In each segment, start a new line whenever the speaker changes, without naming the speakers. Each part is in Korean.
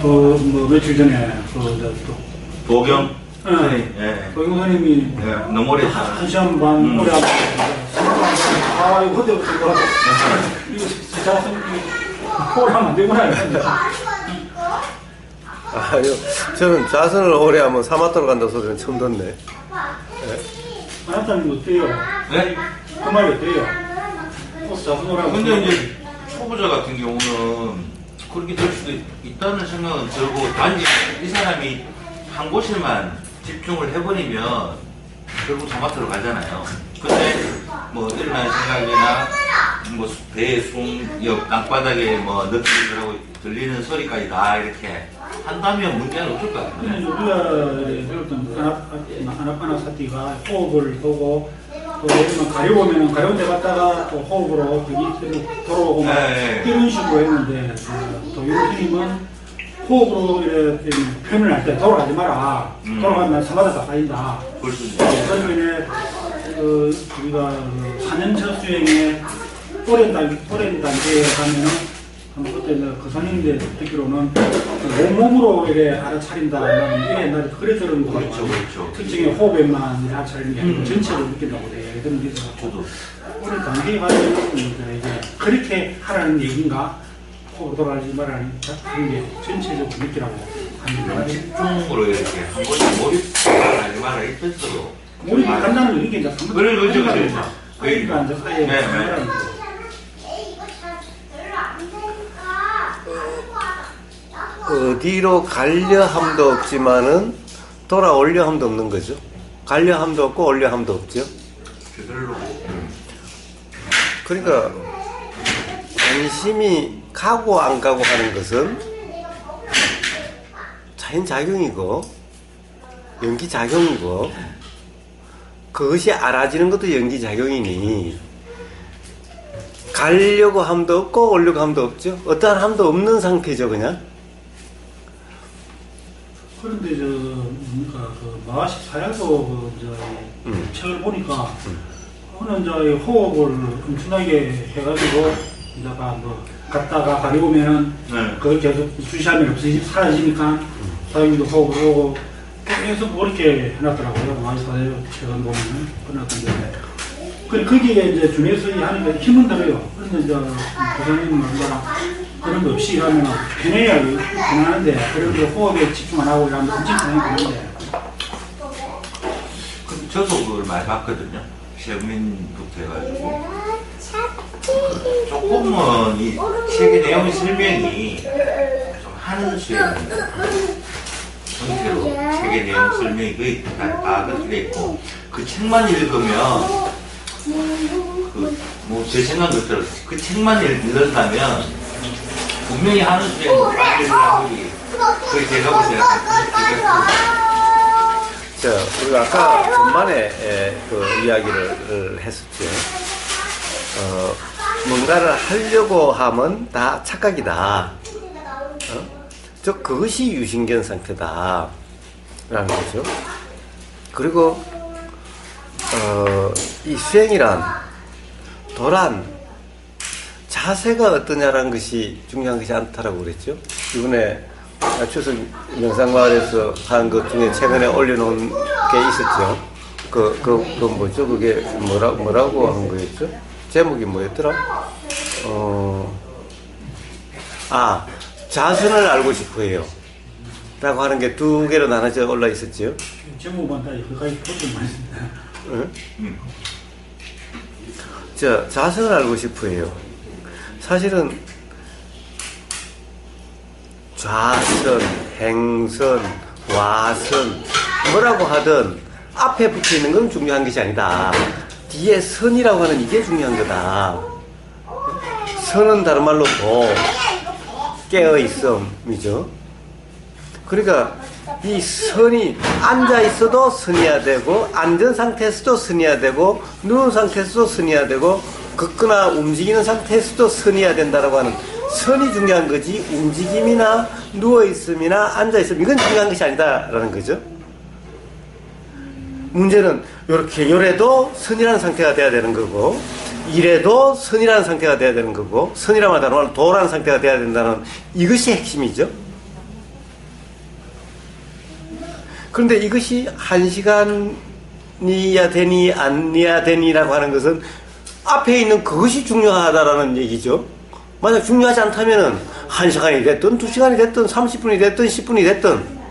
뭐 며칠 전에
도경?
네.
예.
도경 선생님이
예. 너무 오래 했잖아.
한 시간 반 오래 하고 아 이거 그때부터 이거 이거 진짜 포함 안 되구나 이랬는데.
아유, 저는 자선을 오래 하면 사마토로 간다는 소리는 처음 듣네.
하나짜리 어때요?
네?
그 말이 어때요? 자선오라고.
근데 이제 초보자 같은 경우는 그렇게 될 수도 있다는 생각은 들고, 단지 이 사람이 한 곳에만 집중을 해버리면 결국 토마토로 가잖아요. 근데 뭐 일어나는 생각이나 뭐 배의 숨, 옆 땅바닥에 뭐 느낌들하고 들리는 소리까지 다 이렇게 한다면 문제는 없을 것 같아요.
우리가 배웠던 아나파나사티가 호흡을 보고 또 예를 들면 가려보면 가려운 데 갔다가 또 호흡으로 거기 돌아오고 막 이런 식으로 했는데 또 유로스님은 호흡으로 이렇게 표현을 할 때 돌아가지 마라. 돌아가면 사마다 다 빠진다. 그러면 우리가 4년차 수행에 오랜 단계에 가면은 그때 그 선생님들 듣기로는 몸으로 이렇게 알아차린다. 이게 옛날에 그래 들은 거 같아요.
그렇죠.
특징의 호흡에만 알아차리는 게 아니고 전체를 느낀다고 돼. 그런 데서
저도
오랜 단계에 가면 이제 그렇게 하라는 얘기인가? 호흡으로 돌아가지 말라는 그런 게 전체적으로 느끼라고 합니다.
집중으로 이렇게 한 곳에 몰입하지 마라 이 뜻으로.
몰입이 간다는 의견이 이제
그렇죠.
그러니까 이제 사이에 하라는 거.
어디로 가려 함도 없지만은 돌아올려 함도 없는 거죠. 가려 함도 없고 올려 함도 없죠.
그들로.
그러니까 관심이 가고 안 가고 하는 것은 자연작용이고 연기작용이고 그것이 알아지는 것도 연기작용이니 가려고 함도 없고 오려고 함도 없죠. 어떠한 함도 없는 상태죠 그냥.
그런데 뭡니까 마하시 사야도 책을 보니까 오늘 호흡을 엄청나게 해가지고 이제가 뭐 갔다가 가려보면은 그걸 계속 주시하면 사라지니까 사장님도 호흡을 하고 계속 그렇게 해놨더라고요. 마하시 사야 책을 보면은 끝났던데. 거기에 이제 준해서 하니까 힘은 들어요. 그런데 이제 부장님 말처럼 그런 거 없이 하면 편해야 편안한데 그래도 호흡에 집중 안 하고 이러면 엄청 편한데.
저도 그걸 많이 봤거든요. 셰민부터 해가지고 조금은 이 책의 내용 설명이 좀 한수의 형태로 책의 내용 설명이 거의 다 그렇게 돼 있고 그 책만 읽으면 제 생각은 그렇더라고요. 그 책만 읽는다면 분명히 하는 수행 관계를 거의 제가 볼 때는
자, 우리가 아까 전반에 그 이야기를 했었죠. 뭔가를 하려고 하면 다 착각이다. 즉 그것이 유신견 상태다. 라는 거죠. 그리고 이 수행이란 도란 자세가 어떠냐라는 것이 중요한 것이 않다라고 그랬죠. 이번에 추석 명상마을에서 한 것 중에 최근에 올려놓은 게 있었죠. 그 뭐죠? 그게 뭐라고 한 거였죠? 제목이 뭐였더라? 자선을 알고 싶어 해요. 라고 하는 게 두 개로 나눠져 올라 있었죠.
제목만 다 그까지 포좀 많이 씁니다.
응? 자선을 알고 싶어 해요. 사실은 좌선, 행선, 와선 뭐라고 하든 앞에 붙어 있는 건 중요한 것이 아니다. 뒤에 선이라고 하는 이게 중요한 거다. 선은 다른 말로 깨어있음이죠. 그러니까 이 선이 앉아 있어도 선이어야 되고 앉은 상태에서도 선이어야 되고 누운 상태에서도 선이어야 되고 걷거나 움직이는 상태에서도 선이어야 된다라고 하는 선이 중요한 거지 움직임이나 누워있음이나 앉아있음 이건 중요한 것이 아니다라는 거죠. 문제는 이렇게 요래도 선이라는 상태가 돼야 되는 거고 이래도 선이라는 상태가 돼야 되는 거고 선이라면 다른 말로 도라는 상태가 돼야 된다는 이것이 핵심이죠. 그런데 이것이 1시간이야 되니 아니야 되니라고 하는 것은 앞에 있는 그것이 중요하다라는 얘기죠. 만약 중요하지 않다면은 1시간이 됐든 2시간이 됐든 30분이 됐든 10분이 됐든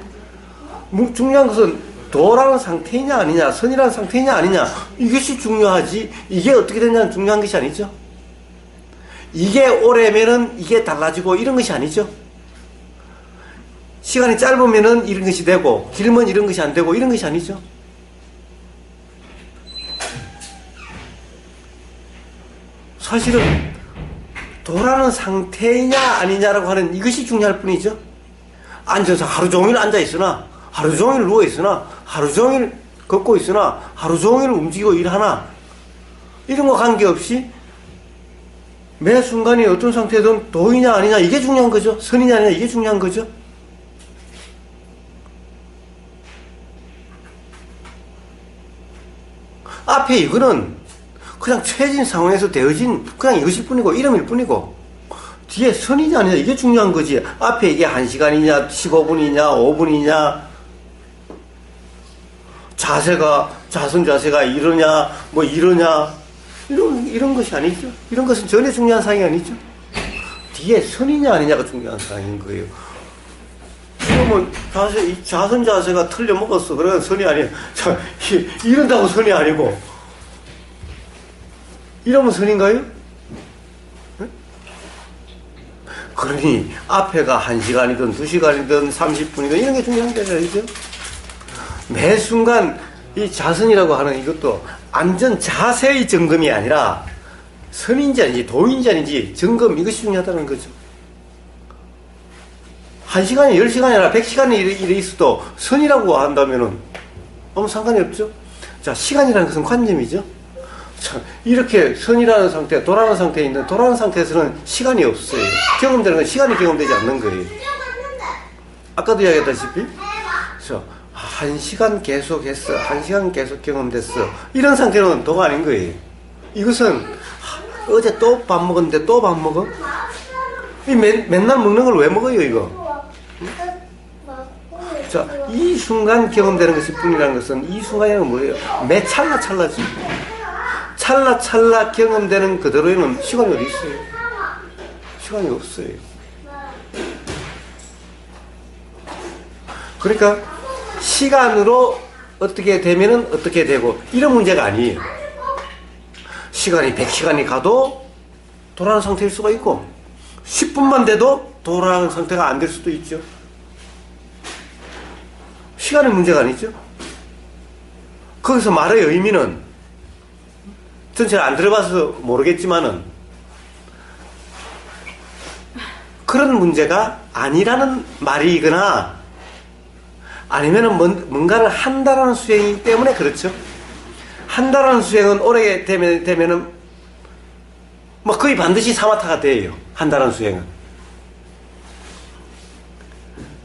중요한 것은 도라는 상태이냐 아니냐, 선이라는 상태이냐 아니냐, 이것이 중요하지 이게 어떻게 되냐는 중요한 것이 아니죠. 이게 오래면은 이게 달라지고 이런 것이 아니죠. 시간이 짧으면은 이런 것이 되고 길면 이런 것이 안 되고 이런 것이 아니죠. 사실은 도라는 상태이냐 아니냐라고 하는 이것이 중요할 뿐이죠. 앉아서 하루 종일 앉아 있으나, 하루 종일 누워 있으나, 하루 종일 걷고 있으나, 하루 종일 움직이고 일하나, 이런 거 관계없이 매 순간이 어떤 상태든 도이냐 아니냐 이게 중요한 거죠. 선이냐 아니냐 이게 중요한 거죠. 앞에 이거는 그냥 처해진 상황에서 되어진 그냥 이것일 뿐이고 이름일 뿐이고, 뒤에 선이냐 아니냐 이게 중요한 거지. 앞에 이게 1시간이냐 15분이냐 5분이냐, 자선 자세가 이러냐 뭐 이러냐 이런 것이 아니죠. 이런 것은 전혀 중요한 사항이 아니죠. 뒤에 선이냐 아니냐가 중요한 사항인 거예요. 그러면 자선 자세가 틀려 먹었어. 그러면 선이 아니야. 이런다고 선이 아니고, 이러면 선인가요? 네? 그러니 앞에가 1시간이든 2시간이든 30분이든 이런 게 중요한 게 아니죠. 매 순간 이 자선이라고 하는 이것도 안전 자세의 점검이 아니라 선인지 아닌지 도인지 아닌지 점검, 이것이 중요하다는 거죠. 1시간이 10시간이나 100시간이 이래 있어도 선이라고 한다면은 아무 상관이 없죠. 자, 시간이라는 것은 관념이죠. 자, 이렇게 선이라는 상태, 도라는 상태에 있는, 도라는 상태에서는 시간이 없어요. 경험되는 건 시간이 경험되지 않는 거예요. 아까도 이야기했다시피, 그래서 1시간 계속 했어, 1시간 계속 경험됐어, 이런 상태는 도가 아닌 거예요. 이것은 어제 또 밥 먹었는데 또 밥 먹어? 맨날 먹는 걸 왜 먹어요, 이거? 자, 이 순간 경험되는 것일 뿐이라는 것은, 이 순간이란 뭐예요? 매 찰나찰나지. 찰나찰나 경험되는 그대로에는 시간이 어디 있어요? 시간이 없어요. 그러니까 시간으로 어떻게 되면은 어떻게 되고 이런 문제가 아니에요. 시간이 100시간이 가도 돌아가는 상태일 수가 있고 10분만 돼도 돌아가는 상태가 안 될 수도 있죠. 시간의 문제가 아니죠. 거기서 말의 의미는 전체를 안 들어봐서 모르겠지만은 그런 문제가 아니라는 말이거나 아니면은 뭔가를 한다라는 수행이기 때문에 그렇죠. 한다라는 수행은 오래 되면은 뭐 거의 반드시 사마타가 돼요. 한다라는 수행은.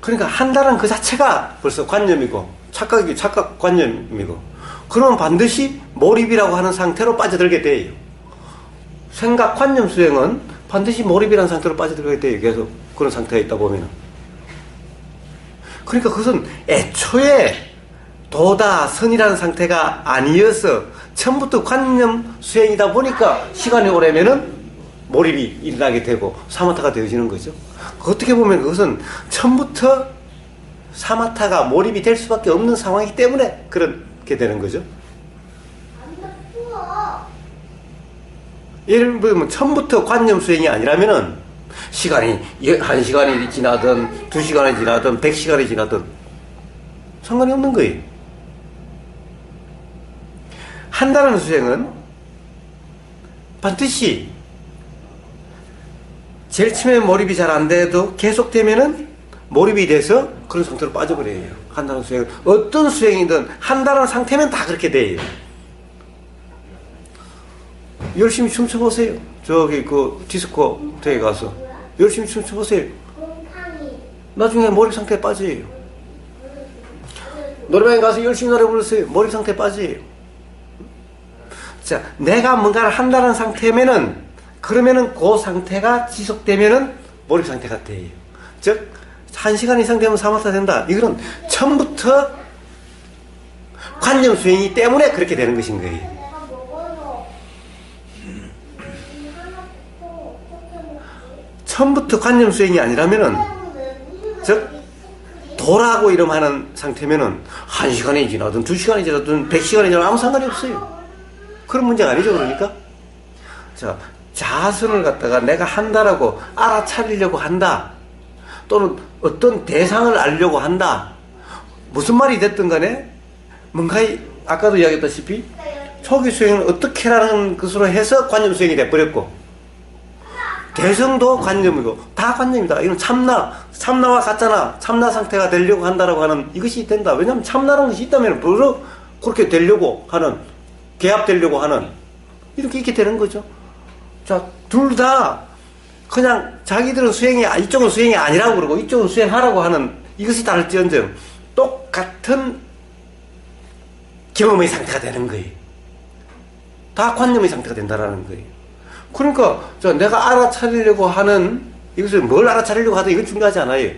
그러니까 한다라는 그 자체가 벌써 관념이고 착각 관념이고, 그러면 반드시 몰입이라고 하는 상태로 빠져들게 돼요. 생각 관념 수행은 반드시 몰입이라는 상태로 빠져들게 돼요. 계속 그런 상태에 있다 보면은. 그러니까 그것은 애초에 도다 선이라는 상태가 아니어서 처음부터 관념 수행이다 보니까 시간이 오래면은 몰입이 일어나게 되고 사마타가 되어지는 거죠. 어떻게 보면 그것은 처음부터 사마타가 몰입이 될 수밖에 없는 상황이기 때문에 그렇게 되는 거죠. 예를 들면 처음부터 관념 수행이 아니라면은 시간이 1시간이 지나든 2시간이 지나든 100시간이 지나든 상관이 없는 거예요. 한다는 수행은 반드시 제일 처음에 몰입이 잘 안 돼도 계속되면은 몰입이 돼서 그런 상태로 빠져버려요. 한다는 수행은 어떤 수행이든 한다는 상태면 다 그렇게 돼요. 열심히 춤춰보세요. 저기 그 디스코테에 가서 열심히 춤춰보세요. 나중에 몰입 상태에 빠져요. 노래방에 가서 열심히 노래 부르세요. 몰입 상태에 빠져요. 자, 내가 뭔가를 한다는 상태면은, 그러면은 그 상태가 지속되면은 몰입 상태가 돼요. 즉 1시간 이상 되면 사마타 된다. 이거는 처음부터 관념 수행이 때문에 그렇게 되는 것인 거예요. 처음부터 관념 수행이 아니라면은, 즉, 도라고 이름하는 상태면은, 1시간이 지나든 2시간이 지나든 100시간이 지나든 아무 상관이 없어요. 그런 문제가 아니죠, 그러니까? 자, 자선을 갖다가 내가 한다라고 알아차리려고 한다. 또는 어떤 대상을 알려고 한다. 무슨 말이 됐든 간에, 뭔가, 아까도 이야기했다시피, 초기 수행은 어떻게라는 것으로 해서 관념 수행이 돼버렸고, 대성도 관념이고 다 관념이다. 이건 참나와 같잖아. 참나 상태가 되려고 한다라고 하는 이것이 된다. 왜냐하면 참나라는 것이 있다면 바로 그렇게 되려고 하는, 개합되려고 하는, 이렇게 있게 되는 거죠. 자, 둘 다 그냥 자기들은 이쪽은 수행이 아니라고 그러고 이쪽은 수행하라고 하는 이것이 다를지언정 똑같은 경험의 상태가 되는 거예요. 다 관념의 상태가 된다라는 거예요. 그러니까 내가 알아차리려고 하는 이것을 뭘 알아차리려고 하든 이건 중요하지 않아요.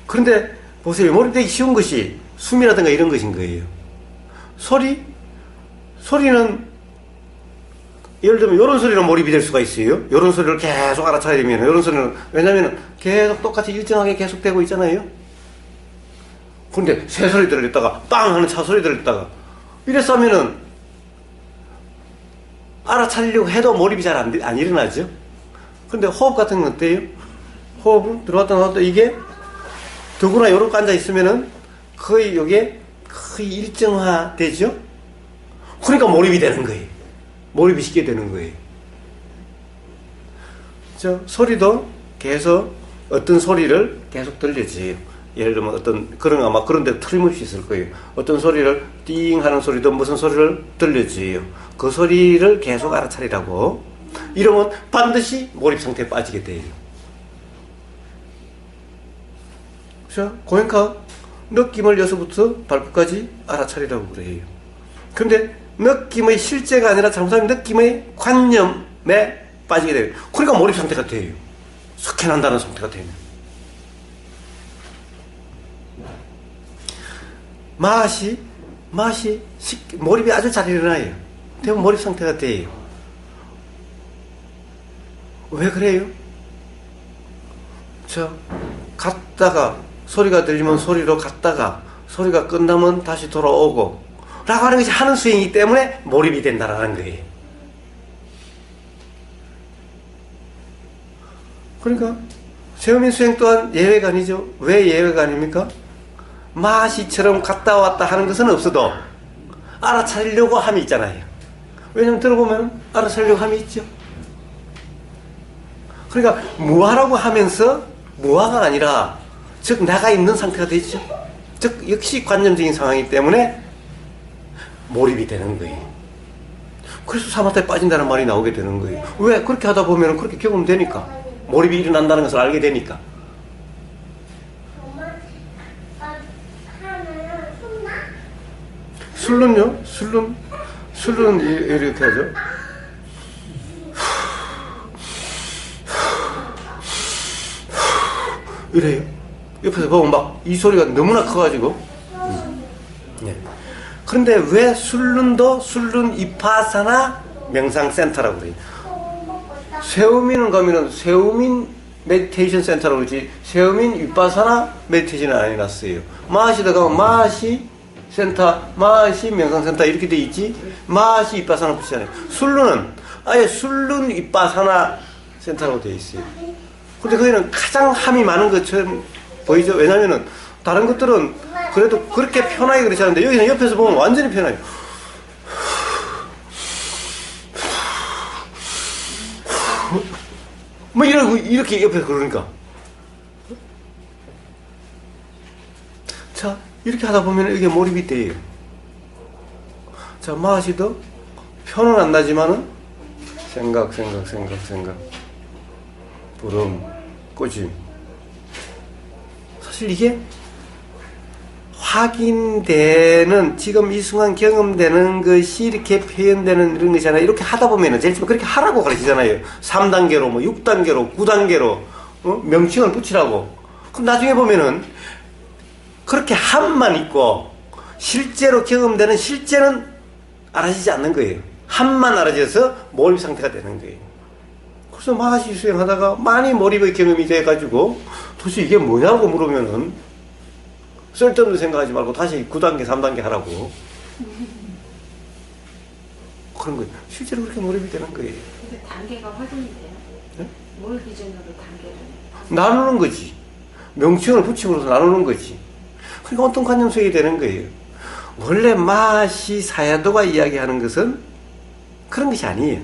그런데 보세요. 몰입되기 쉬운 것이 숨이라든가 이런 것인 거예요. 소리는 예를 들면 이런 소리는 몰입이 될 수가 있어요. 이런 소리를 계속 알아차리면 이런 소리는 왜냐하면 계속 똑같이 일정하게 계속되고 있잖아요. 그런데 새 소리 들렸다가 빵 하는 차 소리 들렸다가 이래서 하면은 알아차리려고 해도 몰입이 잘 안 일어나죠. 근데 호흡 같은 건 어때요? 호흡은 들어왔다 나왔다 이게 더구나 요렇게 앉아 있으면은 거의 요게 거의 일정화 되죠? 그러니까 몰입이 되는 거예요. 몰입이 쉽게 되는 거예요. 소리도 계속 어떤 소리를 계속 들려줘요. 예를 들면 아마 그런 데 틀림없이 있을 거예요. 어떤 소리를 띵 하는 소리도 무슨 소리를 들려줘요. 그 소리를 계속 알아차리라고. 이러면 반드시 몰입 상태에 빠지게 돼요. 자, 고행카 느낌을 여기서부터 발끝까지 알아차리라고 그래요. 근데 느낌의 실제가 아니라 잘못하면 느낌의 관념에 빠지게 돼요. 그러니까 몰입 상태가 돼요. 석현한다는 상태가 되면. 맛이 몰입이 아주 잘 일어나요. 대부분 몰입 상태가 돼요. 왜 그래요? 갔다가 소리가 들리면 소리로 갔다가 소리가 끝나면 다시 돌아오고 라고 하는 것이 하는 수행이기 때문에 몰입이 된다라는 거예요. 그러니까 세우민 수행 또한 예외가 아니죠. 왜 예외가 아닙니까? 마시처럼 갔다 왔다 하는 것은 없어도 알아차리려고 함이 있잖아요. 왜냐면 들어보면 알아차리려고 함이 있죠. 그러니까 무하라고 하면서 무하가 아니라 즉 나가 있는 상태가 되죠. 즉 역시 관념적인 상황이기 때문에 몰입이 되는 거예요. 그래서 사마타에 빠진다는 말이 나오게 되는 거예요. 왜? 그렇게 하다 보면 그렇게 경험되니까. 몰입이 일어난다는 것을 알게 되니까. 술론요? 술론 이렇게 하죠. 이래요. 옆에서 보면 막 이 소리가 너무나 커가지고. 네. 그런데 왜 술론도 술론 이파사나 명상센터라고 그래요. 세우민은 가면은 세우민 메디테이션 센터라고 그러지 세우민 위파사나 메디테이션은 안 해놨어요. 마하시다 가면 마하시 센터, 마하시 명상센터 이렇게 돼 있지 마하시 위파사나 붙이잖아요. 술론은 아예 술론 위파사나 센터라고 돼 있어요. 근데 거기는 가장 함이 많은 것처럼 보이죠. 왜냐면은 다른 것들은 그래도 그렇게 편하게 그렇지 않은데 여기는 옆에서 보면 완전히 편해요. 뭐 이렇게 옆에서 그러니까. 자, 이렇게 하다 보면 이게 몰입이 돼요. 자, 마하시도 편은 안 나지만은 생각. 부름, 꼬짐. 사실 이게 확인되는, 지금 이 순간 경험되는 것이 이렇게 표현되는 이런 것이잖아요. 이렇게 하다 보면은, 제일 처음에 그렇게 하라고 가르치잖아요. 3단계로, 6단계로, 9단계로, 명칭을 붙이라고. 그럼 나중에 보면은, 그렇게 함만 있고, 실제로 경험되는 실제는 알아지지 않는 거예요. 한만 알아져서 몰입 상태가 되는 거예요. 그래서 마하시 수행하다가 많이 몰입의 경험이 돼가지고 도대체 이게 뭐냐고 물으면은 쓸데없는 생각하지 말고 다시 9단계, 3단계 하라고. 그런 거예요. 실제로 그렇게 몰입이 되는 거예요.
근데 단계가 확인이 돼요?
네?
뭘 기준으로 단계를?
나누는 거지. 명칭을 붙임으로써 나누는 거지. 그러니까 어떤 관념 속이 되는 거예요. 원래 마하시 사야도가 이야기하는 것은 그런 것이 아니에요.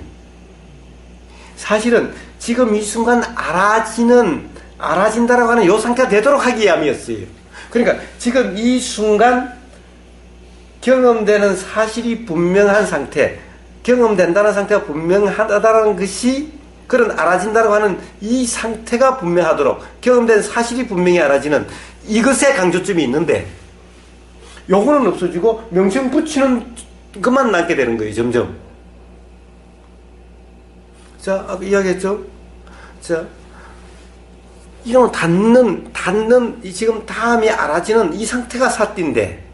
사실은 지금 이 순간 알아진다라고 하는 요 상태가 되도록 하기 위함이었어요. 그러니까 지금 이 순간 경험되는 사실이 분명한 상태, 경험된다는 상태가 분명하다는 것이 그런 알아진다고 하는 이 상태가 분명하도록 경험된 사실이 분명히 알아지는 이것에 강조점이 있는데 요거는 없어지고 명칭 붙이는 것만 남게 되는 거예요. 점점. 자, 아까 이야기했죠? 자, 이런 닿는 지금 다음이 알아지는 이 상태가 사띠인데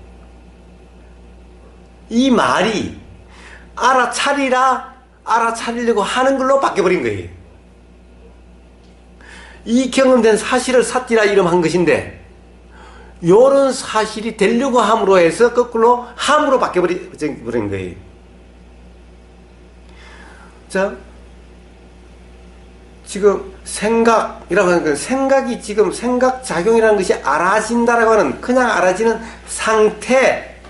이 말이 알아차리려고 하는 걸로 바뀌어버린 거예요. 이 경험된 사실을 사띠라 이름한 것인데 요런 사실이 되려고 함으로 해서 거꾸로 함으로 바뀌어버린 거예요. 자, 지금 생각이라고 하는 건 생각이 지금 생각작용이라는 것이 알아진다라고 하는 그냥 알아지는 상태,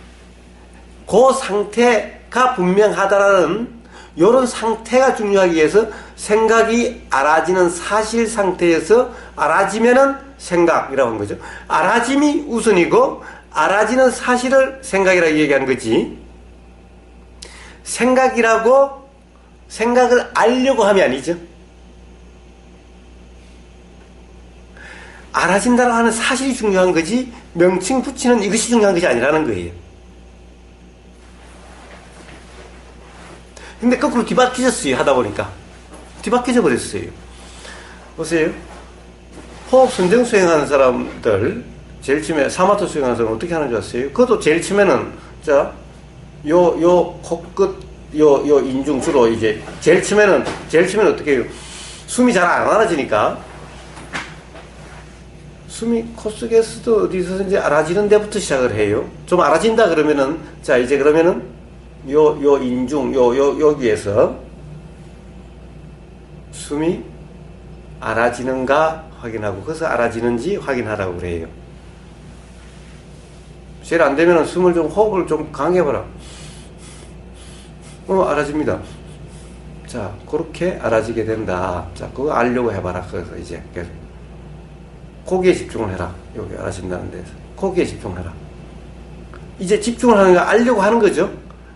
그 상태가 분명하다라는 이런 상태가 중요하기 위해서 생각이 알아지는 사실 상태에서 알아지면은 생각이라고 하는 거죠. 알아짐이 우선이고 알아지는 사실을 생각이라고 얘기하는 거지. 생각을 알려고 함이 아니죠. 알아진다고 하는 사실이 중요한 거지 명칭 붙이는 이것이 중요한 것이 아니라는 거예요. 근데 거꾸로 뒤바뀌었어요. 하다 보니까 뒤바뀌어 버렸어요. 보세요. 호흡 선정 수행하는 사람들 제일 처음에 사마토 수행하는 사람은 어떻게 하는 줄 아세요? 그것도 제일 처음에는 자 요 코끝 요 인중 주로 이제 제일 처음에는 어떻게 해요? 숨이 잘 안 알아지니까 숨이 코 속에서도 어디서든지 알아지는 데부터 시작을 해요. 좀 알아진다 그러면은 자 이제 그러면은 요 인중 여기에서 숨이 알아지는가 확인하고 그래서 알아지는지 확인하라고 그래요. 제일 안 되면은 숨을 좀 호흡을 좀 강하게 해봐라. 알아집니다. 자 그렇게 알아지게 된다. 자 그거 알려고 해봐라. 그래서 이제 거기에 집중을 해라. 여기 알아진다는 데서 거기에 집중해라. 이제 집중을 하는 거 알려고 하는 거죠.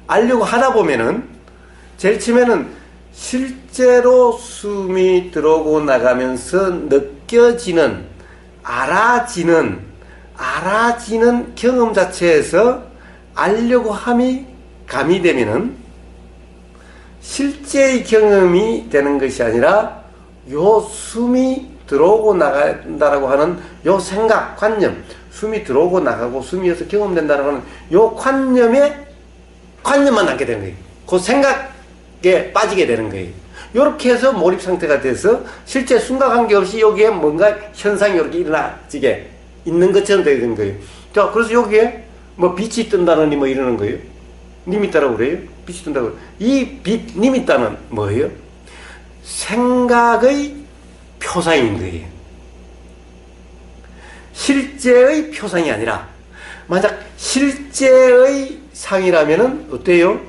알려고 하다 보면은 제일 처음에는 실제로 숨이 들어오고 나가면서 느껴지는 알아지는 경험 자체에서 알려고 함이 가미되면은 실제의 경험이 되는 것이 아니라 요 숨이 들어오고 나간다라고 하는 요 생각, 관념, 숨이 들어오고 나가고 숨이어서 경험된다라고 하는 요 관념만 남게 되는 거예요. 그 생각에 빠지게 되는 거예요. 이렇게 해서 몰입 상태가 돼서 실제 숨과 관계없이 여기에 뭔가 현상이 이렇게 일어나지게 있는 것처럼 되는 거예요. 자, 그래서 여기에 뭐 빛이 뜬다느니 뭐 이러는 거예요. 니미따라고 그래요. 빛이 뜬다고. 이 빛, 니미따는 뭐예요? 생각의 표상인 거예요. 실제의 표상이 아니라 만약 실제의 상이라면은 어때요?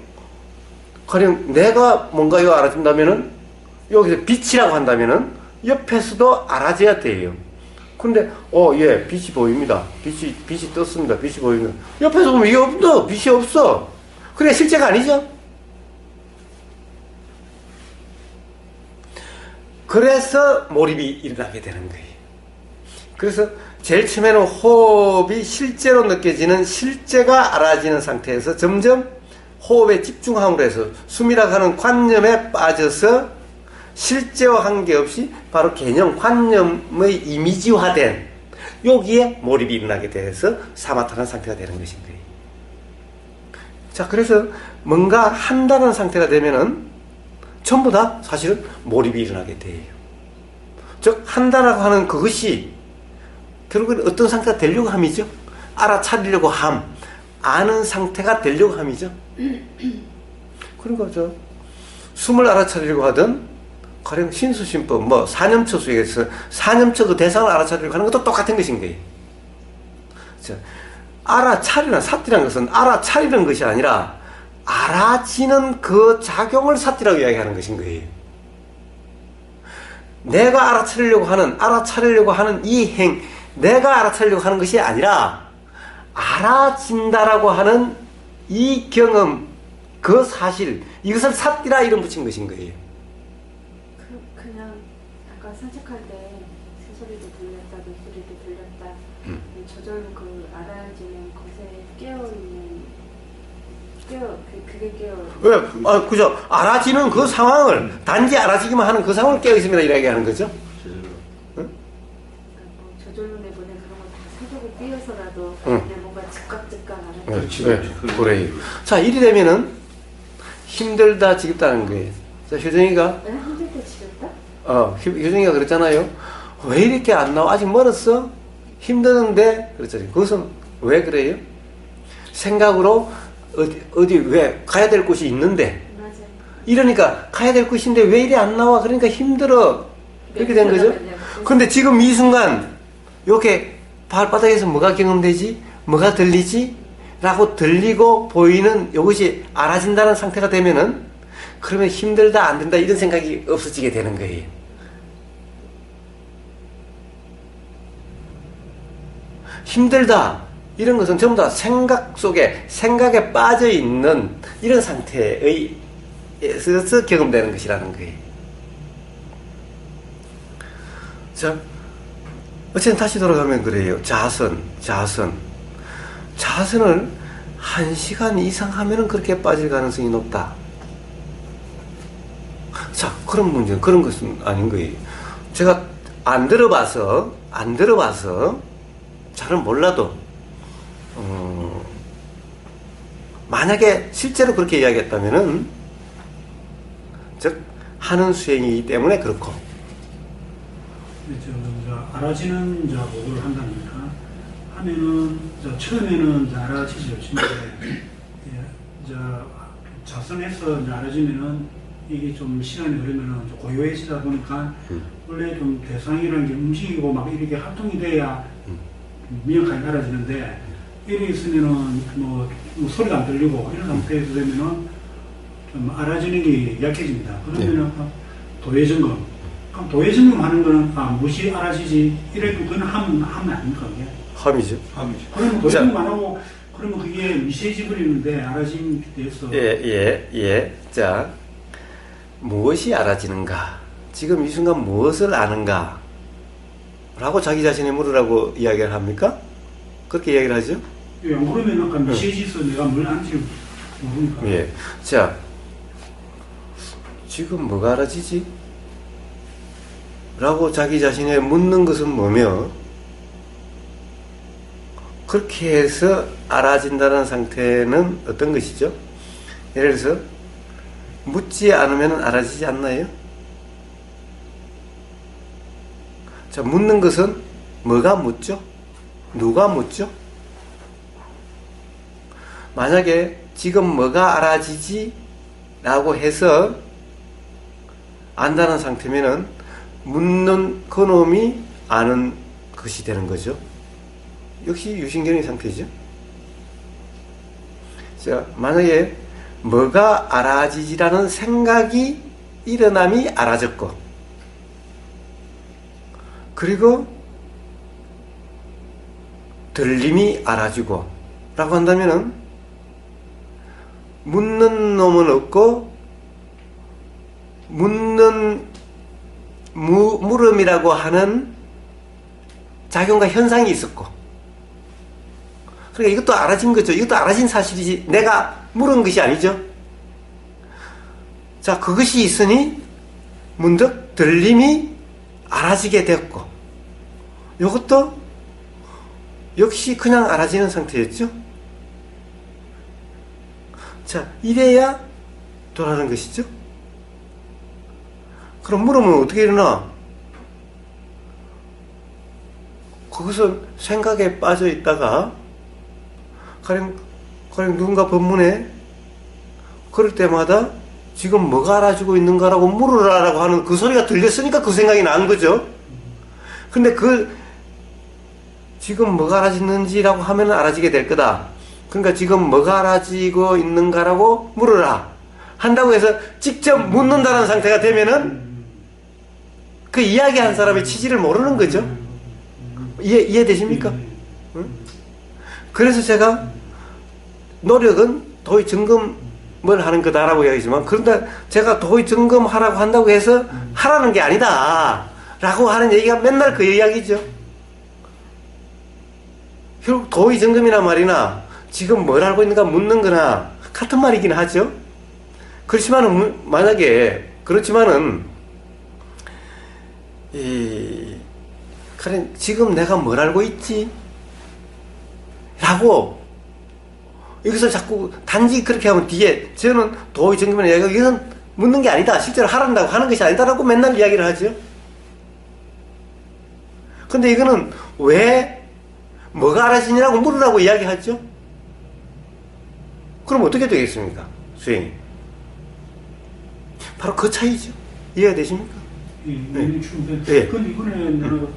가령 내가 뭔가요 알아준다면은 여기서 빛이라고 한다면은 옆에서도 알아져야 돼요. 근데 예 빛이 보입니다. 빛이 떴습니다. 빛이 보입니다. 옆에서 보면 이게 없어. 빛이 없어. 그래 실제가 아니죠. 그래서 몰입이 일어나게 되는 거예요. 그래서 제일 처음에는 호흡이 실제로 느껴지는 실제가 알아지는 상태에서 점점 호흡에 집중함으로 해서 숨이라고 하는 관념에 빠져서 실제와 관계없이 바로 개념, 관념의 이미지화된 여기에 몰입이 일어나게 돼서 사마타는 상태가 되는 것인 거예요. 자, 그래서 뭔가 한다는 상태가 되면은 전부 다 사실은 몰입이 일어나게 돼요. 즉, 한다라고 하는 그것이 결국은 어떤 상태가 되려고 함이죠? 알아차리려고 함, 아는 상태가 되려고 함이죠. 그러니까 숨을 알아차리려고 하든 가령 신수신법, 뭐 사념처수에서 사념처 그 대상을 알아차리려고 하는 것도 똑같은 것인 거예요. 자, 알아차리는 사띠라는 것은 알아차리는 것이 아니라 알아지는 그 작용을 사띠라고 이야기하는 것인 거예요. 내가 알아차리려고 하는 이 내가 알아차리려고 하는 것이 아니라 알아진다라고 하는 이 경험, 그 사실, 이것을 사띠라 이름 붙인 것인 거예요.
그냥 아까 산책할 때 새소리도 들렸다, 노소리도 들렸다. 저절로 그 알아지는 것에 그게 깨어.
왜? 그죠? 알아지는 그 상황을, 단지 알아지기만 하는 그 상황을 깨어있습니다. 이렇게 하는 거죠.
뭐 저절로 내보내 그런 거 다 사족을 띄어서라도
응.
그냥 뭔가 즉각 알아지는.
그렇지. 그래요. 자, 이리 되면은 힘들다, 지겹다는 거예요. 자, 효정이가,
힘들다 지겹다?
효정이가 그랬잖아요. 왜 이렇게 안 나와? 아직 멀었어? 힘드는데? 그랬잖아요. 그것은 왜 그래요? 생각으로 어디 왜 가야 될 곳이 있는데,
맞아요.
이러니까 가야 될 곳인데 왜 이리 안 나와? 그러니까 힘들어. 이렇게 된 거죠. 근데 지금 이 순간 이렇게 발바닥에서 뭐가 경험되지? 뭐가 들리지? 라고 들리고 보이는 이것이 알아진다는 상태가 되면은 그러면 힘들다 안 된다 이런 생각이 없어지게 되는 거예요. 힘들다 이런 것은 전부 다 생각에 빠져 있는 이런 상태에서 경험되는 것이라는 거예요. 자, 어쨌든 다시 돌아가면 그래요. 자선을 1시간 이상 하면은 그렇게 빠질 가능성이 높다. 자, 그런 문제는 그런 것은 아닌 거예요. 제가 안 들어봐서 잘은 몰라도 만약에 실제로 그렇게 이야기했다면은 즉 하는 수행이기 때문에 그렇고
알아지는 공부를 한다니까 하면은 처음에는 알아지죠. 자선해서 알아지면은 이게 좀 시간이 흐르면은 좀 고요해지다 보니까 원래 좀 대상이라는 게 움직이고 막 이렇게 활동이 돼야 명확하게 알아지는데 이렇게 있으면은 뭐 소리가 안 들리고 이런 상태에서 되면은 좀 알아지는 게 약해집니다. 그러면은 도예점검. 그럼 도예점검 하는 거는 무엇이 알아지지? 이래도 그건 함 아닙니까? 그게?
함이죠.
그러면 도예점검 안 하고 그러면 그게 미세해지 버리는데 알아짐에 대해서
자, 무엇이 알아지는가? 지금 이 순간 무엇을 아는가? 라고 자기 자신에 물으라고 이야기를 합니까? 그렇게 이야기를 하죠?
그러면 아까 미세해지서 내가 뭘 아는지 모르니까.
자, 지금 뭐가 알아지지? 라고 자기 자신에 묻는 것은 뭐며, 그렇게 해서 알아진다는 상태는 어떤 것이죠? 예를 들어서 묻지 않으면 알아지지 않나요? 자, 묻는 것은 뭐가 묻죠? 누가 묻죠? 만약에 지금 뭐가 알아지지? 라고 해서 안다는 상태면은 묻는 그놈이 아는 것이 되는 거죠. 역시 유신경의 상태죠. 자, 만약에 뭐가 알아지지라는 생각이 일어남이 알아졌고, 그리고 들림이 알아지고 라고 한다면은 묻는 놈은 없고 묻는 물음이라고 하는 작용과 현상이 있었고, 그러니까 이것도 알아진 거죠. 이것도 알아진 사실이지 내가 물은 것이 아니죠. 자, 그것이 있으니 문득 들림이 알아지게 됐고, 이것도 역시 그냥 알아지는 상태였죠. 자, 이래야 돌아가는 것이죠. 그럼 물으면 어떻게 일어나? 거기서 생각에 빠져 있다가 가령 누군가 법문에 그럴 때마다 지금 뭐가 알아지고 있는가라고 물으라라고 하는 그 소리가 들렸으니까 그 생각이 난 거죠. 근데 지금 뭐가 알아지는지라고 하면 알아지게 될 거다. 그러니까 지금 뭐가 알아지고 있는가라고 물으라 한다고 해서 직접 묻는다는 상태가 되면은 그 이야기한 사람의 취지를 모르는 거죠. 이해되십니까? 응? 그래서 제가 노력은 도의 점검을 하는 거다라고 이야기하지만, 그런데 제가 도의 점검하라고 한다고 해서 하라는 게 아니다 라고 하는 얘기가 맨날 그 이야기죠. 결국 도의 점검이나 말이나 지금 뭘 알고 있는가 묻는 거나 같은 말이긴 하죠. 그렇지만은 만약에 그렇지만은 지금 내가 뭘 알고 있지? 라고 여기서 자꾸 단지 그렇게 하면 뒤에 저는 도의 점검이나 이야기가 이건 묻는 게 아니다, 실제로 하란다고 하는 것이 아니다라고 맨날 이야기를 하죠. 근데 이거는 왜 뭐가 알아지냐고 물으라고 이야기하죠. 그럼 어떻게 되겠습니까? 수행이. 바로 그 차이죠. 이해가 되십니까?
네.
예.
근데 이번에 내가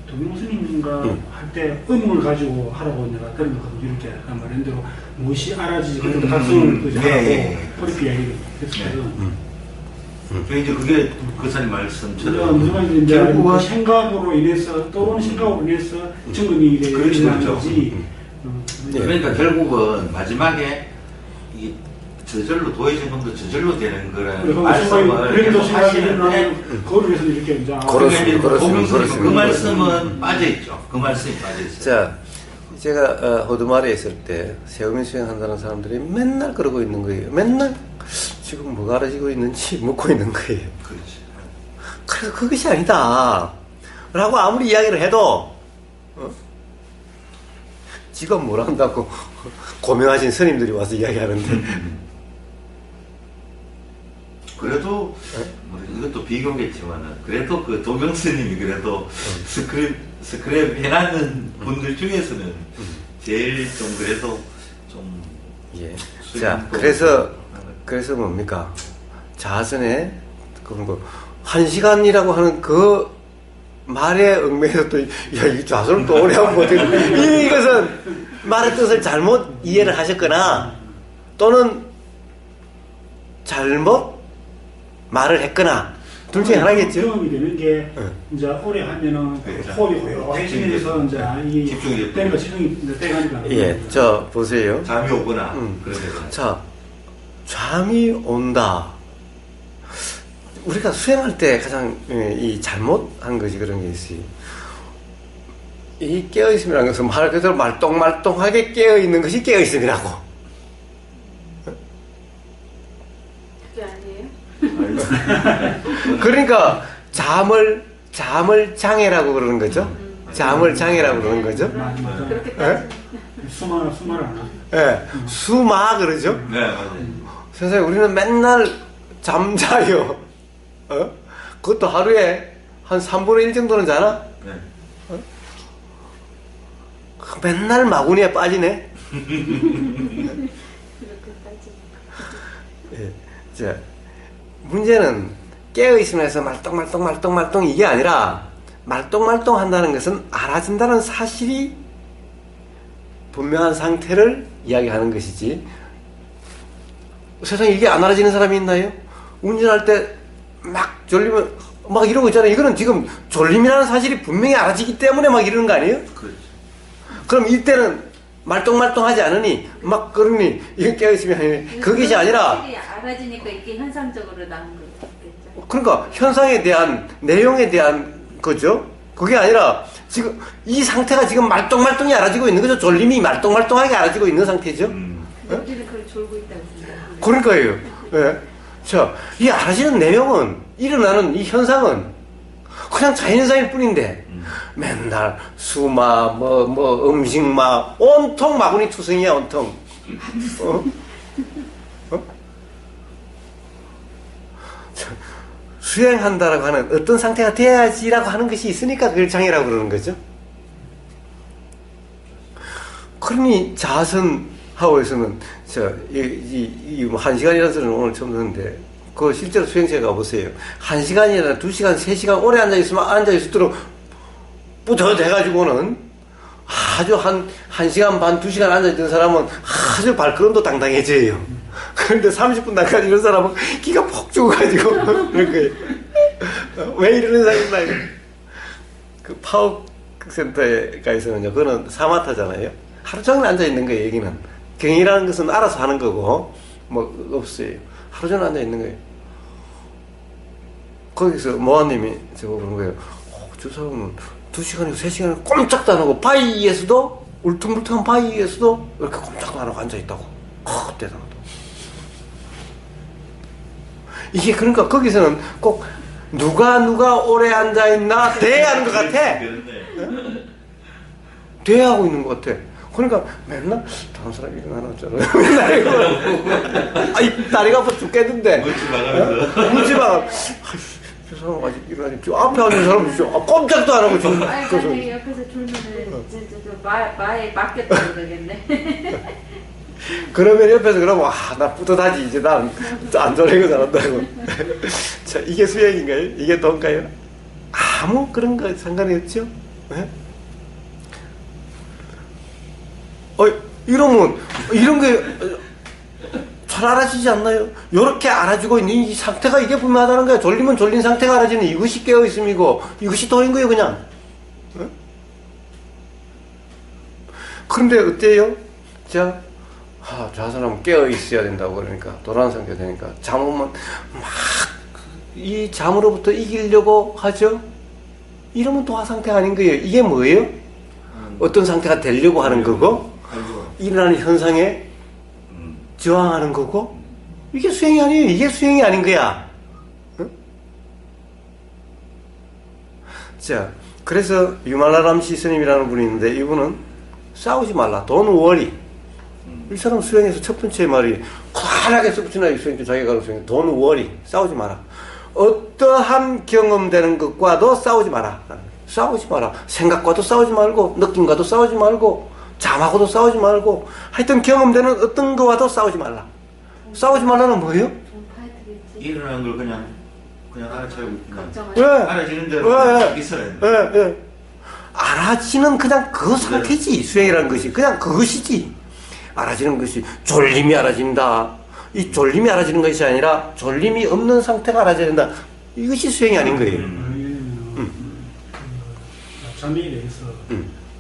도경 스님과 할 때 의문을 가지고 하라고 내가 그런 거 이렇게 아까 말한 대로 무엇이 알아지지 그런 각성을 하라고 그렇게 이야기를 했었거든.
이제 그게 그 사님 말씀처럼
무슨 이제
결국은
생각으로 인해서 떠오르는 생각으로 인해서 점검이 일어나는 거지.
그러니까 결국은 마지막에 이 저절로 도의 점검도 저절로 되는 거라는 말씀을 계속 하시는데
그걸 위해서 이렇게 이제
그렇습니다. 그 말씀은 빠져있죠. 그 말씀이 빠져있어요.
자, 제가 호두마리에 있을 때 세우면 수행한다는 사람들이 맨날 그러고 있는 거예요. 맨날 지금 뭐가 알아지고 있는지 묻고 있는 거예요.
그렇지.
그래서 그것이 아니다 라고 아무리 이야기를 해도 지가 뭘 한다고 고명하신 스님들이 와서 이야기하는데
그래도 이것도 비교겠지만은 그래도 그 도경 스님이 그래도 스크랩 해놨는 분들 중에서는 제일 좀 그래도 좀
예. 자, 그래서 뭡니까? 자선에 그런 거 1시간이라고 하는 그 말에 얽매여서 또 이 좌선을 또 오래 하면 어떻게 이것은 말의 뜻을 잘못 이해를 하셨거나 또는 잘못 말을 했거나 둘 중에 하나겠죠.
경험이 되는 게 이제 오래 하면은 호흡이 고요해지면서 이제 이
집중이
되는 거 집중이 돼가니까.
예, 저 보세요.
잠이 오거나 그런 데가.
자, 잠이 온다. 우리가 수행할 때 가장 이 잘못한 것이 그런 게 있어요. 이 깨어있음이라는 것은 말 그대로 말똥말똥하게 깨어있는 것이 깨어있음이라고.
그게 아니에요?
그러니까 잠을 장애라고 그러는 거죠. 잠을 장애라고 그러는 거죠.
그렇게
예?
따지면
수말 안 하.
예, 수마 그러죠.
네, 맞아요.
세상에 우리는 맨날 잠자요. 그것도 하루에 한 3분의 1 정도는 자나?
네.
맨날 마구니에 빠지네.
그렇게 따지면
예. 자, 문제는 깨어있으면서 말똥 이게 아니라 말똥 한다는 것은 알아진다는 사실이 분명한 상태를 이야기하는 것이지. 세상에 이게 안 알아지는 사람이 있나요? 운전할 때 막 졸리면 막 이러고 있잖아요. 이거는 지금 졸림이라는 사실이 분명히 알아지기 때문에 막 이러는 거 아니에요?
그렇죠.
그럼 이때는 말똥하지 않으니 막 그러니 이거 깨어있으면 그것이 아니라
사실이 알아지니까 이게 현상적으로 나온 거겠죠.
그러니까 현상에 대한 내용에 대한 거죠. 그게 아니라 지금 이 상태가 지금 말똥이 알아지고 있는 거죠. 졸림이 말똥하게 알아지고 있는 상태죠.
근데 우리는 그걸 졸고 있다고 생각해요.
그러니까요. 예. 자, 이 알아지는 내용은 일어나는 이 현상은 그냥 자연현상일 뿐인데 맨날 수마 음식마 온통 마구니 투성이야 온통. 수행한다라고 하는 어떤 상태가 돼야지라고 하는 것이 있으니까 그걸 장애라고 그러는 거죠. 그러니 자선하고에서는 한 시간이라는 소리는 오늘 처음 듣는데 그 실제로 수행실에 가보세요. 1시간이나 2시간, 3시간 오래 앉아있으면 앉아있도록 뿌듯해가지고는 아주 한 1시간 반, 2시간 앉아있던 사람은 아주 발걸음도 당당해져요. 그런데 30분 나까지 이런 사람은 기가 폭 죽어가지고 그런 거예요. 왜 이러는 사람이 있나? 그 파워센터에 가 있으면요. 그거는 사마타잖아요. 하루 종일 앉아있는 거예요, 여기는. 경이라는 것은 알아서 하는 거고, 뭐, 없어요. 하루 종일 앉아있는 거예요. 거기서 모아님이 저거 그런 거예요. 저 사람은 2시간이고 3시간이고 꼼짝도 안 하고, 바위 위에서도, 울퉁불퉁한 바위 위에서도 이렇게 꼼짝도 안 하고 앉아있다고. 대단하다. 이게 그러니까 거기서는 꼭 누가 오래 앉아있나 대하는 것 같아. 대하고 있는 것 같아. 그러니까 맨날 다른 사람이 일어나나 어쩌나 맨날 이거 아이 다리가 아파 죽겠는데 묻지마 저 사람 아직 일어나지 저 앞에 앉은 사람은 꼼짝도 안 하고 지금
아니 옆에서 졸면은 마에 맡겼다고 되겠네.
그러면 옆에서 그러면 나 뿌듯하지 이제 난 안 졸리고 잘한다고. 자 이게 수행인가요? 이게 돈가요? 아무 그런 거 상관이 없죠. 네? 이러면 이런 게 잘 알아지지 않나요? 이렇게 알아지고 있는 이 상태가 이게 분명하다는 거야. 졸리면 졸린 상태가 알아지는 이것이 깨어있음이고 이것이 도인 거예요 그냥. 네? 그런데 어때요? 자, 저 사람은 깨어있어야 된다고 그러니까 돌아가는 상태가 되니까 잠오면 막 이 잠으로부터 이기려고 하죠. 이러면 도화 상태가 아닌 거예요. 이게 뭐예요? 어떤 상태가 되려고 하는 거고 일어나는 현상에 저항하는 거고 이게 수행이 아니에요. 이게 수행이 아닌 거야. 응? 자, 그래서 유말라람시 스님이라는 분이 있는데 이분은 싸우지 말라. Don't worry. 이 사람 수행에서 첫 번째 말이 환하게 섭진하게 수행 중 자기가 가는 수행. Don't worry. 싸우지 마라. 어떠한 경험되는 것과도 싸우지 마라. 싸우지 마라. 생각과도 싸우지 말고 느낌과도 싸우지 말고 잠하고도 싸우지 말고 하여튼 경험되는 어떤 거와도 싸우지 말라. 싸우지 말라는 뭐예요?
일어나는 걸 그냥 알아차리고
왜?
알아지는 대로 있어야 돼.
예. 알아지는 그냥 그 상태지. 수행이라는 것이 그냥 그것이지. 알아지는 것이 졸림이 알아진다. 이 졸림이 알아지는 것이 아니라 졸림이 없는 상태가 알아져야 된다. 이것이 수행이 아닌 거예요.
잠에 대해서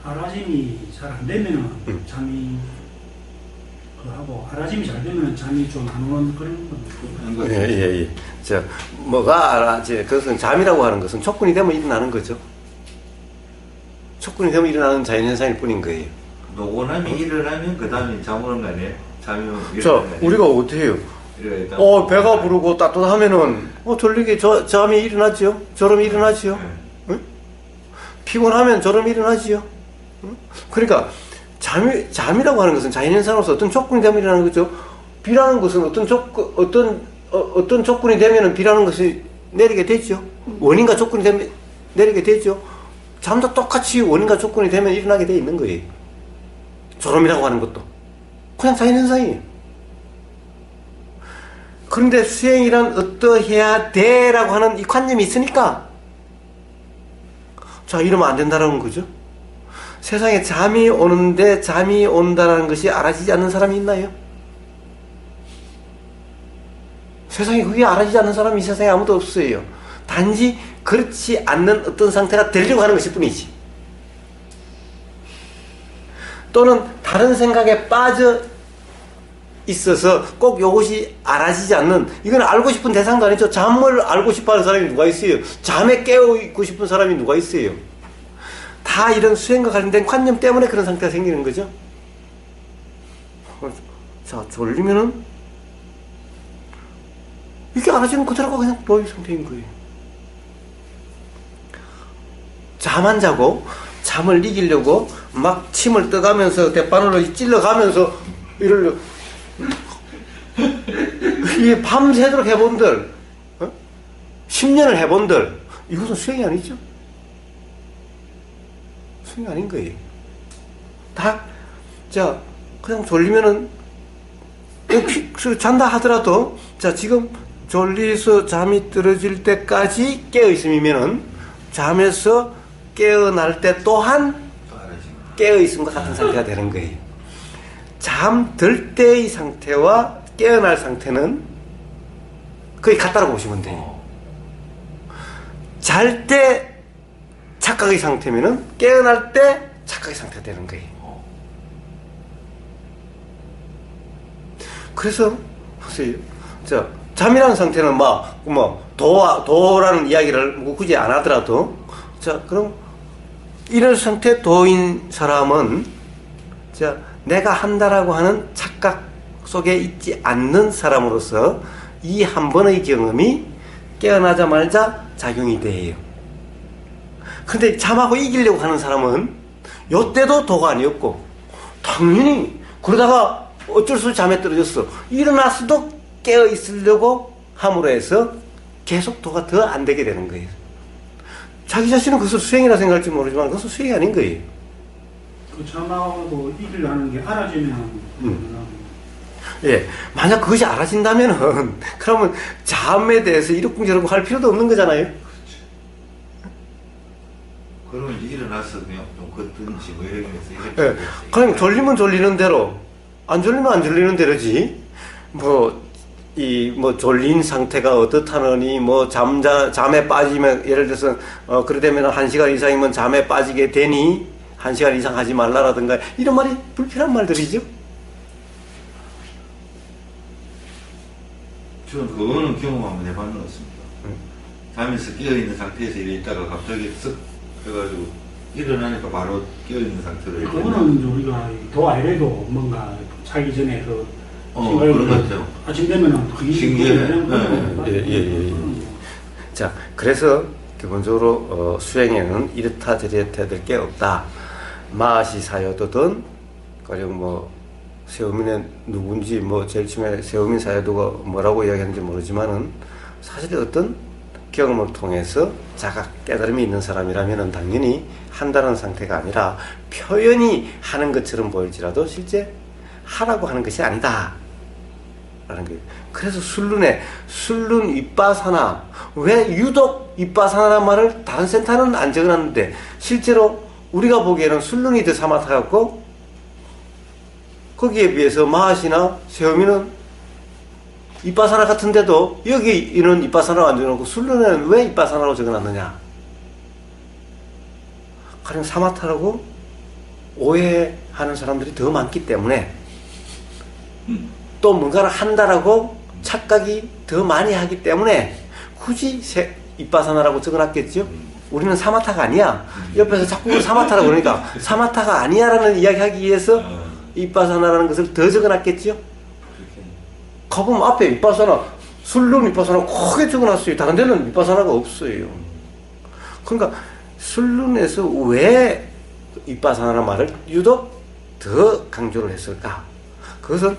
알아짐이 잘 안 되면은 잠이 하고 알아짐이 잘 되면 잠이 좀 안 오는 그런 건.
예. 자, 뭐가 알아지? 그것은 잠이라고 하는 것은 촉군이 되면 일어나는 거죠. 촉군이 되면 일어나는 자연현상일 뿐인 거예요.
노곤함이 일어나면 그 다음에 잠 오는 거 아니에요? 잠이
자, 우리가 어떻게 해요? 배가 부르고 따뜻하면은 졸리게 잠이 일어나죠. 저럼 일어나죠. 응? 피곤하면 저럼 일어나지요. 응? 그러니까 잠이라고 하는 것은 자연현상으로서 어떤 조건이 되면 일어나는 거죠. 비라는 것은 어떤 조건이 되면은 비라는 것이 내리게 되죠. 원인과 조건이 되면 내리게 되죠. 잠도 똑같이 원인과 조건이 되면 일어나게 돼 있는 거예요. 졸음이라고 하는 것도 그냥 자연현상이에요. 그런데 수행이란 어떠해야 돼라고 하는 이 관념이 있으니까 자 이러면 안 된다라는 거죠. 세상에 잠이 오는데 잠이 온다라는 것이 알아지지 않는 사람이 있나요? 세상에 그게 알아지지 않는 사람이 이 세상에 아무도 없어요. 단지 그렇지 않는 어떤 상태가 되려고 하는 것일 뿐이지. 또는 다른 생각에 빠져 있어서 꼭 이것이 알아지지 않는, 이건 알고 싶은 대상도 아니죠. 잠을 알고 싶어 하는 사람이 누가 있어요? 잠에 깨어있고 싶은 사람이 누가 있어요? 다 이런 수행과 관련된 관념 때문에 그런 상태가 생기는 거죠. 자, 졸리면은 이게 알아지는 그대로가 그냥 노예 상태인 거예요. 잠 안 자고 잠을 이기려고 막 침을 떠가면서 대바늘로 찔러가면서 이러려 이게 밤새도록 해본들 10년을 해본들 이것은 수행이 아니죠. 수행이 아닌 거예요. 다 자 그냥 졸리면은 잔다 하더라도 자 지금 졸리서 잠이 떨어질 때까지 깨어 있음이면은 잠에서 깨어날 때 또한 깨어 있음과 같은 상태가 되는 거예요. 잠들 때의 상태와 깨어날 상태는 거의 같다고 보시면 돼요. 잘 때 착각의 상태면은 깨어날 때 착각의 상태가 되는 거예요. 그래서 보세요. 자, 잠이라는 상태는 도라는 이야기를 굳이 안 하더라도 자, 그럼 이런 상태 도인 사람은 자, 내가 한다라고 하는 착각 속에 있지 않는 사람으로서 이 한 번의 경험이 깨어나자마자 작용이 돼요. 근데 잠하고 이기려고 하는 사람은 요때도 도가 아니었고 당연히 그러다가 어쩔 수 없이 잠에 떨어졌어. 일어났어도 깨어 있으려고 함으로 해서 계속 도가 더 안 되게 되는 거예요. 자기 자신은 그것을 수행이라 생각할지 모르지만 그것은 수행이 아닌 거예요.
그 잠하고 이기려는 게 알아지면
예, 만약 그것이 알아진다면은 그러면 잠에 대해서 이러쿵저러쿵 할 필요도 없는 거잖아요.
그러면 이제 일어나서 그냥 좀 걷든지 뭐 이렇게 해서
예, 그냥 졸리면 졸리는 대로 안 졸리면 안 졸리는 대로지. 졸린 상태가 어떻다느니, 잠에 빠지면, 예를 들어서, 그러되면 1시간 이상이면 잠에 빠지게 되니, 1시간 이상 하지 말라라든가, 이런 말이 불필요한 말들이죠.
저는 그거는 경험 한번 해봤는 것 같습니다. 잠에서 깨어있는 상태에서 이래 있다가 갑자기 쓱 해가지고, 일어나니까 바로 깨어있는 상태로.
그거는 우리가 도 아니래도 뭔가 자기 전에
그런 것 같아요.
아침 되면은 그게
예. 자, 그래서 기본적으로 수행에는 이렇다 저렇다 될 게 없다. 마시 사여도든 가령 세우민의 누군지 제일 처음에 세우민 사여도가 뭐라고 이야기하는지 모르지만은 사실 어떤 경험을 통해서 자각 깨달음이 있는 사람이라면은 당연히 한다는 상태가 아니라 표현이 하는 것처럼 보일지라도 실제 하라고 하는 것이 아니다 라는 거예요. 그래서 술룬 윗바사나, 왜 유독 윗바사나라는 말을 다른 센터는 안 적어놨는데 실제로 우리가 보기에는 술룬이 더 사마타였고 거기에 비해서 마하시나 세우미는 윗바사나 같은데도 여기 이런 윗바사나가 안 적어놓고 술룬에는 왜 윗바사나로 적어놨느냐, 가령 사마타라고 오해하는 사람들이 더 많기 때문에 또 뭔가를 한다라고 착각이 더 많이 하기 때문에 굳이 윗바사나라고 적어놨겠죠. 우리는 사마타가 아니야. 옆에서 자꾸 사마타라고 그러니까 사마타가 아니야라는 이야기하기 위해서 윗바사나라는 것을 더 적어놨겠죠. 가보면 앞에 윗바사나, 술룬 윗바사나 크게 적어놨어요. 다른 데는 윗바사나가 없어요. 그러니까 술룬에서 왜 윗바사나라는 말을 유독 더 강조를 했을까? 그것은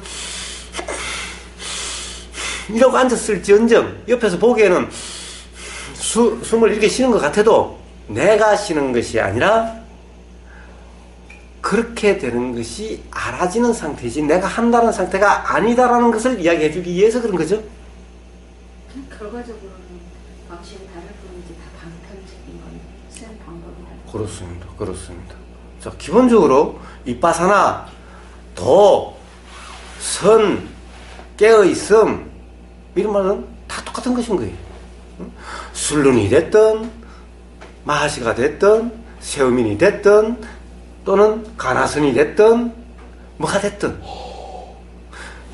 이러고 앉았을지언정 옆에서 보기에는 숨을 이렇게 쉬는 것 같아도 내가 쉬는 것이 아니라 그렇게 되는 것이 알아지는 상태지 내가 한다는 상태가 아니다라는 것을 이야기해 주기 위해서 그런 거죠.
결과적으로는 방식이 다를 뿐이지 다 방편적인 건 쓰는 방법이 다르죠.
그렇습니다. 자, 기본적으로 윗바사나, 도, 선, 깨어있음 이런 말은 다 똑같은 것인 거예요. 술룬이 됐든 마하시가 됐든 세우민이 됐든 또는 가나선이 됐든 뭐가 됐든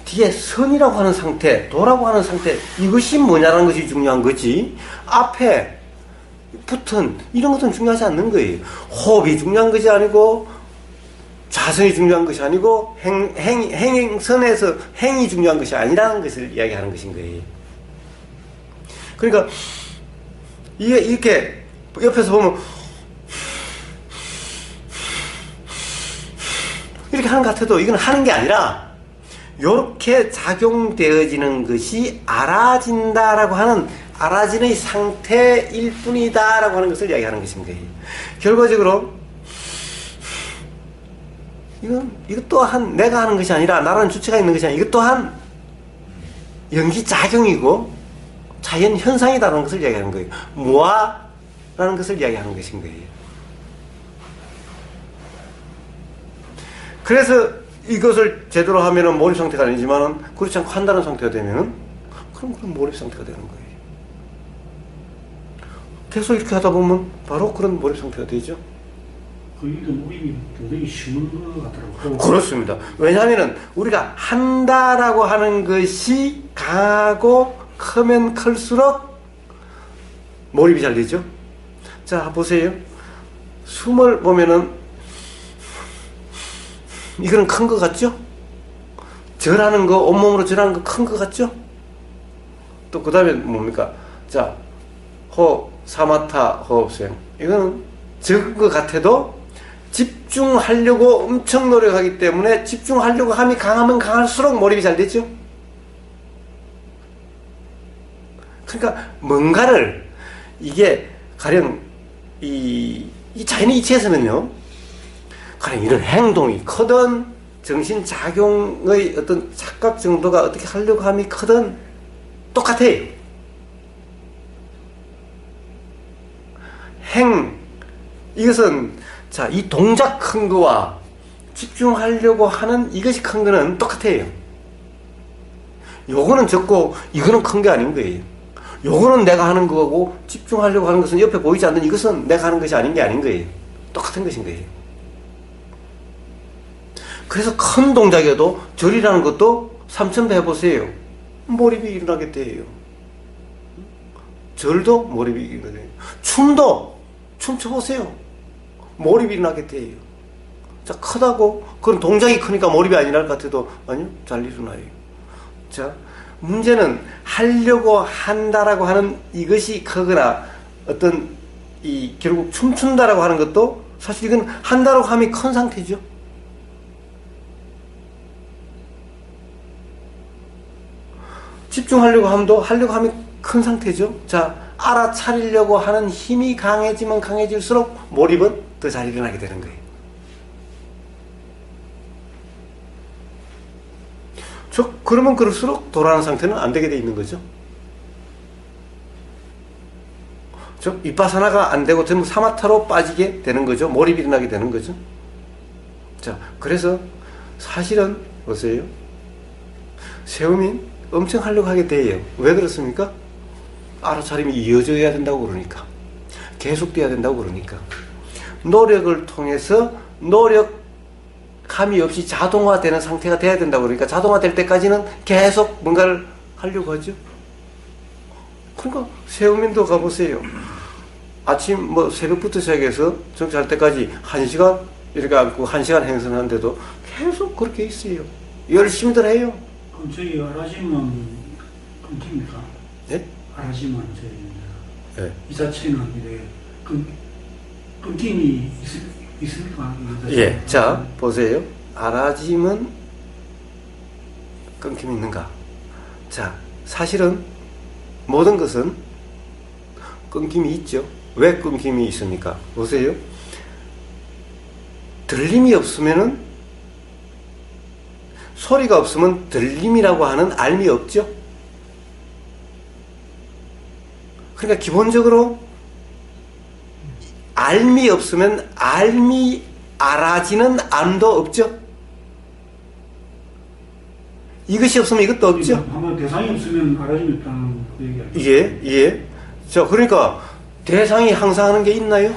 뒤에 선이라고 하는 상태, 도라고 하는 상태, 이것이 뭐냐라는 것이 중요한 거지 앞에 붙은 이런 것은 중요하지 않는 거예요. 호흡이 중요한 것이 아니고 자선이 중요한 것이 아니고 행선에서 행이 중요한 것이 아니라는 것을 이야기하는 것인 거예요. 그러니까 이게 이렇게 옆에서 보면 이렇게 하는 것 같아도 이건 하는 게 아니라 이렇게 작용되어지는 것이 알아진다라고 하는 알아지는 상태일 뿐이다라고 하는 것을 이야기하는 것입니다. 결과적으로 이것 또한 내가 하는 것이 아니라 나라는 주체가 있는 것이 아니라 이것 또한 연기작용이고 자연 현상이다라는 것을 이야기하는 거예요. 무아라는 것을 이야기하는 것인 거예요. 그래서 이것을 제대로 하면은 몰입 상태가 아니지만은 그렇지 않고 한다는 상태가 되면은 그럼 몰입 상태가 되는 거예요. 계속 이렇게 하다 보면 바로 그런 몰입 상태가 되죠.
이게 몰입이 굉장히 쉬운 것 같더라고요.
그렇습니다. 왜냐하면은 우리가 한다라고 하는 것이 강하고 크면 클수록 몰입이 잘 되죠. 자, 보세요. 숨을 보면은 이거는 큰 것 같죠? 절하는 거, 온몸으로 절하는 거 큰 것 같죠? 또 그 다음에 뭡니까? 자, 호흡, 사마타 호흡 수행. 이거는 적은 것 같아도 집중하려고 엄청 노력하기 때문에 집중하려고 함이 강하면 강할수록 몰입이 잘 되죠? 그러니까 뭔가를 이게 가령 이 자연의 이치에서는요, 가령 이런 행동이 크든 정신작용의 어떤 착각 정도가 어떻게 하려고 함이 크든 똑같아요. 이것은 자, 이 동작 큰 거와 집중하려고 하는 이것이 큰 거는 똑같아요. 요거는 적고 이거는 큰 게 아닌 거예요. 요거는 내가 하는 거고 집중하려고 하는 것은 옆에 보이지 않는 이것은 내가 하는 것이 아닌 게 아닌 거예요. 똑같은 것인 거예요. 그래서 큰 동작에도 절이라는 것도 3000배 해보세요. 몰입이 일어나게 돼요. 절도 몰입이 일어나게 돼요. 춤도 춤춰보세요. 몰입이 일어나게 돼요. 자, 크다고 그런 동작이 크니까 몰입이 안 일어날 것 같아도 아니요, 잘 일어나요. 자, 문제는 하려고 한다라고 하는 이것이 크거나 어떤 이 결국 춤춘다라고 하는 것도 사실 이건 한다라고 함이 큰 상태죠. 집중하려고 함도 하려고 함이 큰 상태죠. 자, 알아차리려고 하는 힘이 강해지면 강해질수록 몰입은 더 잘 일어나게 되는 거예요. 그러면 그럴수록 돌아가는 상태는 안 되게 돼 있는 거죠. 이빠사나가 안 되고 전부 사마타로 빠지게 되는 거죠. 몰입이 일어나게 되는 거죠. 자, 그래서 사실은 보세요. 세우민 엄청 하려고 하게 돼요. 왜 그렇습니까? 알아차림이 이어져야 된다고 그러니까. 계속돼야 된다고 그러니까. 노력을 통해서 노력함이 없이 자동화되는 상태가 돼야 된다고 그러니까 자동화될 때까지는 계속 뭔가를 하려고 하죠. 그러니까 세우민도 가보세요. 아침 새벽부터 시작해서 저녁 잘 때까지 1시간 이렇게 앉고 1시간 행선하는데도 계속 그렇게 있어요. 열심히들 해요.
그럼 저희 아라심은 끊깁니까?
네?
아라심은 저희
네.
이 자체는 이제 끊김이 있습니까?
예, 자 보세요. 아라짐은 끊김이 있는가? 자, 사실은 모든 것은 끊김이 있죠. 왜 끊김이 있습니까? 보세요. 들림이 없으면은 소리가 없으면 들림이라고 하는 알미 없죠. 그러니까 기본적으로 알미 없으면 알아지는 암도 없죠. 이것이 없으면 이것도 없죠.
아마 대상이 없으면 알아짐이 없다는 그 얘기 아니에요?
예, 예. 자, 그러니까 대상이 항상 하는 게 있나요?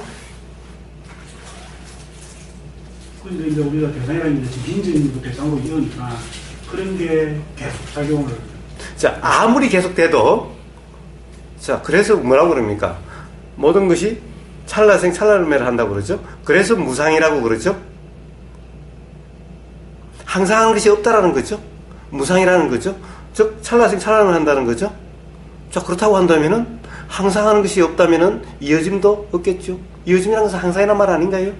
그런데 이제 우리가 대상이라는 게 정신적인 거 대상으로 이어니까 그런 게 계속 작용을.
자, 아무리 계속돼도 자, 그래서 뭐라고 그럽니까? 모든 것이 찰나생 찰나름매를 한다고 그러죠. 그래서 무상이라고 그러죠. 항상 하는 것이 없다라는 거죠. 무상이라는 거죠. 즉 찰나생 찰나름을 한다는 거죠. 자, 그렇다고 한다면은 항상 하는 것이 없다면은 이어짐도 없겠죠. 이어짐이라는 것은 항상이란 말 아닌가요?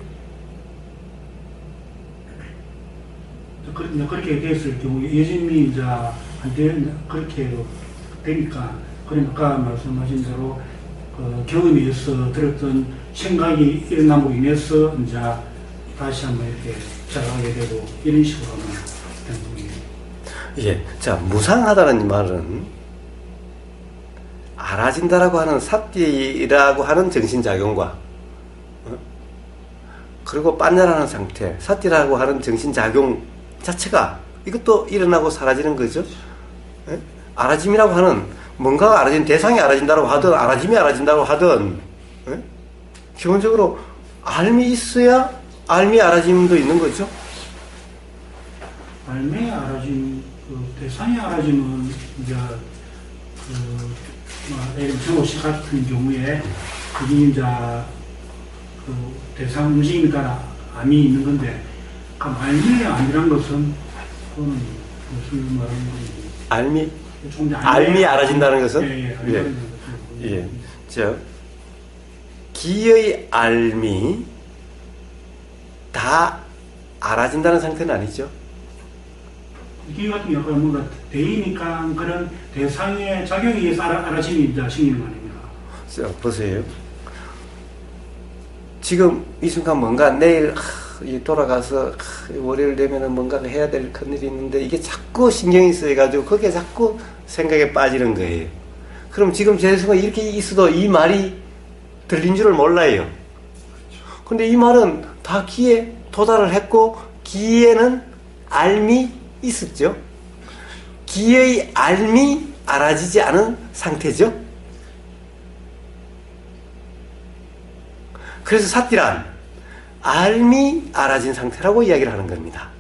그렇게 됐을 경우 예짐이 이제 안 되는 그렇게 되니까 그러니까 말씀하신 대로 그 경험에 의해서 들었던 생각이 일어남으로 인해서 이제 다시 한번 이렇게 자라게 되고 이런 식으로 하면 되는 거예요.
예. 자, 무상하다는 이 말은 알아진다라고 하는 사띠라고 하는 정신작용과 그리고 빤냐라는 상태, 사띠라고 하는 정신작용 자체가 이것도 일어나고 사라지는 거죠. 예? 알아짐이라고 하는 뭔가가 알아진 대상이 알아진다고 하든 알아짐이 알아진다고 하든 예? 기본적으로 알미 있어야 알미 알아짐도 있는 거죠.
알미 알아짐, 그 대상이 알아짐은 이제 정호씨 같은 경우에 그게 이제 그 대상 움직이니까 암이 있는 건데, 그럼 알미의 암이란 것은 그거는 무슨 말하는 건지.
알미?
좀
알미 알아진다는 것은?
예,
예. 예. 저 기의 알미 다 알아진다는 상태는 아니죠.
기 같은 경우는 뭔가 대이니까 그런 대상의 작용에 의해서 알아짐이 이제 생기는 거 아닙니까?
자, 보세요. 지금 이 순간 뭔가 내일 돌아가서 월요일 되면은 뭔가 해야 될 큰일이 있는데 이게 자꾸 신경이 쓰여가지고 거기에 자꾸 생각에 빠지는 거예요. 그럼 지금 제 순간 이렇게 있어도 이 말이 들린 줄을 몰라요. 근데 이 말은 다 귀에 도달을 했고 귀에는 알미 있었죠. 귀의 알미 알아지지 않은 상태죠. 그래서 사띠란 알미 알아진 상태라고 이야기를 하는 겁니다.